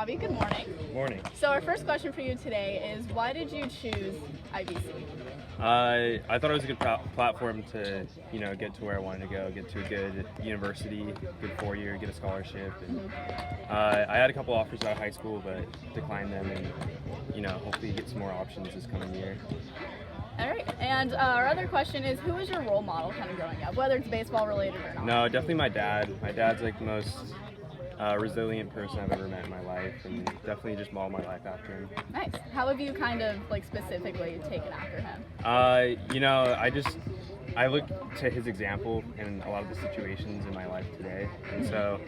Robbie, good morning. Morning. So our first question for you today is, why did you choose IVC? I thought it was a good platform to, get to where I wanted to go, get to a good university, good 4-year, get a scholarship. And I had a couple offers out of high school, but declined them, and hopefully get some more options this coming year. All right, and our other question is, who was your role model kind of growing up, whether it's baseball related or not? No, definitely my dad. My dad's like the most resilient person I've ever met in my life, and definitely just modeled my life after him. Nice. How have you kind of specifically taken after him? I look to his example in a lot of the situations in my life today, and so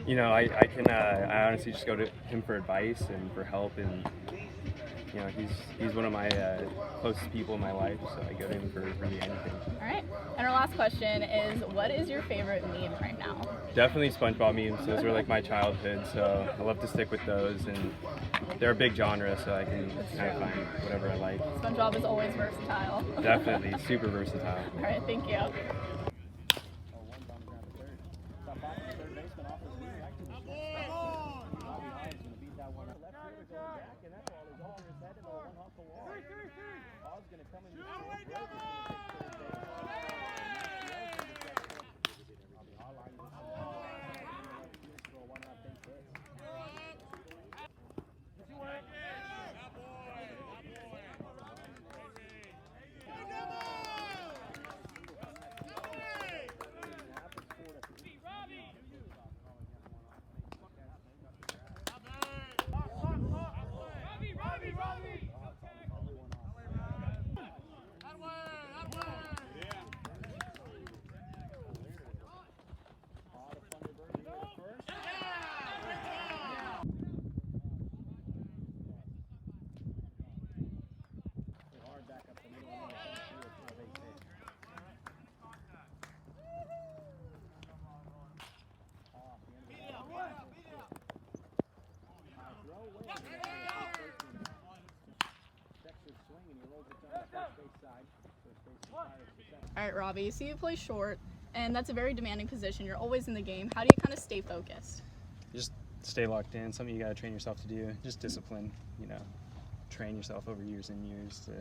I honestly just go to him for advice and for help, and he's one of my closest people in my life, so I go to him for really anything. All right. And our last question is, what is your favorite meme right now? Definitely SpongeBob memes. Those were like my childhood, so I love to stick with those, and they're a big genre, so I can kind of find whatever I like. SpongeBob is always versatile. Definitely, super versatile. All right, thank you. All right, Robbie, so you play short, and that's a very demanding position. You're always in the game. How do you kind of stay focused? Just stay locked in. Something you got to train yourself to do. Just discipline, train yourself over years and years to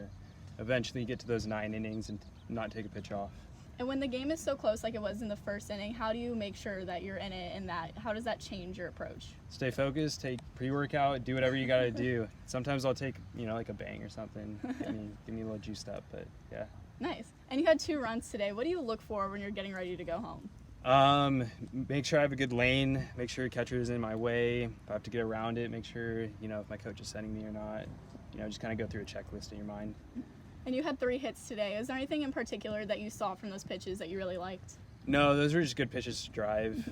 eventually get to those 9 innings and not take a pitch off. And when the game is so close like it was in the first inning, how do you make sure that you're in it, and how does that change your approach? Stay focused, take pre-workout, do whatever you got to do. Sometimes I'll take, like a bang or something, give me a little juiced up, but yeah. Nice. And you had 2 runs today. What do you look for when you're getting ready to go home? Make sure I have a good lane, make sure catcher is in my way. If I have to get around it, make sure, if my coach is setting me or not. Just kind of go through a checklist in your mind. And you had 3 hits today. Is there anything in particular that you saw from those pitches that you really liked? No, those were just good pitches to drive.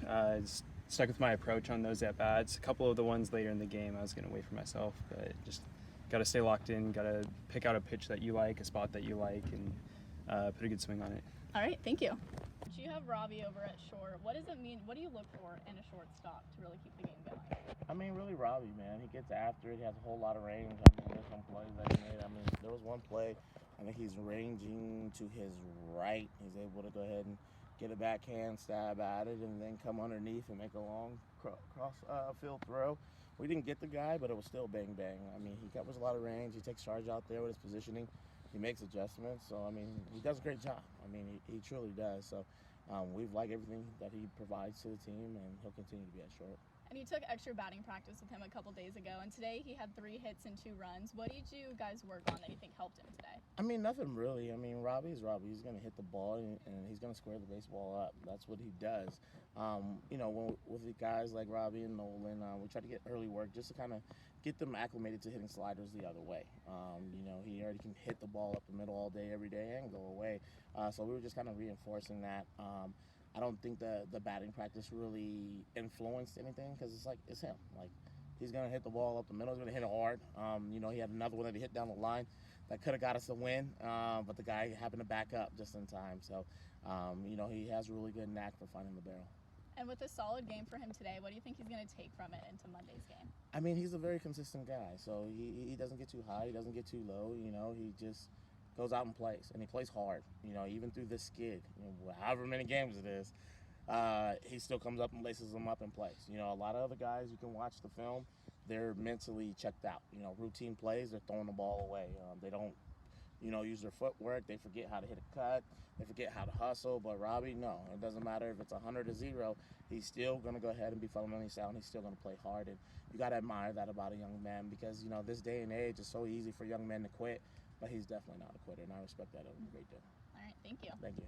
Stuck with my approach on those at-bats. A couple of the ones later in the game I was going to wait for myself, but just got to stay locked in, got to pick out a pitch that you like, a spot that you like, and put a good swing on it. All right, thank you. You have Robbie over at short. What does it mean? What do you look for in a shortstop to really keep the game going? Really Robbie, man. He gets after it. He has a whole lot of range. There's some plays that he made. There was one play, I think he's ranging to his right. He's able to go ahead and get a backhand stab at it and then come underneath and make a long cross field throw. We didn't get the guy, but it was still bang bang. He covers a lot of range. He takes charge out there with his positioning. He makes adjustments. So he does a great job. He truly does. So we've liked everything that he provides to the team, and he'll continue to be at short. And you took extra batting practice with him a couple days ago, and today he had 3 hits and 2 runs. What did you guys work on that you think helped him today? Nothing really. Robbie's Robbie. He's going to hit the ball, and he's going to square the baseball up. That's what he does. With the guys like Robbie and Nolan, we try to get early work just to kind of get them acclimated to hitting sliders the other way. He already can hit the ball up the middle all day, every day, and go away. So we were just kind of reinforcing that. I don't think the batting practice really influenced anything, because it's him. He's going to hit the ball up the middle. He's going to hit it hard. He had another one that he hit down the line that could have got us a win, but the guy happened to back up just in time. So, he has a really good knack for finding the barrel. And with a solid game for him today, what do you think he's going to take from it into Monday's game? He's a very consistent guy. So he doesn't get too high. He doesn't get too low. He just goes out and plays, and he plays hard. Even through this skid, however many games it is, he still comes up and laces them up and plays. You know, a lot of other guys, you can watch the film, they're mentally checked out. You know, routine plays, they're throwing the ball away. They don't, you know, use their footwork. They forget how to hit a cut. They forget how to hustle. But Robbie, no. It doesn't matter if it's 100 to 0. He's still going to go ahead and be fundamentally sound. He's still going to play hard. And you got to admire that about a young man because, you know, this day and age, it's so easy for young men to quit. But he's definitely not a quitter, and I respect that a great deal. All right, thank you. Thank you.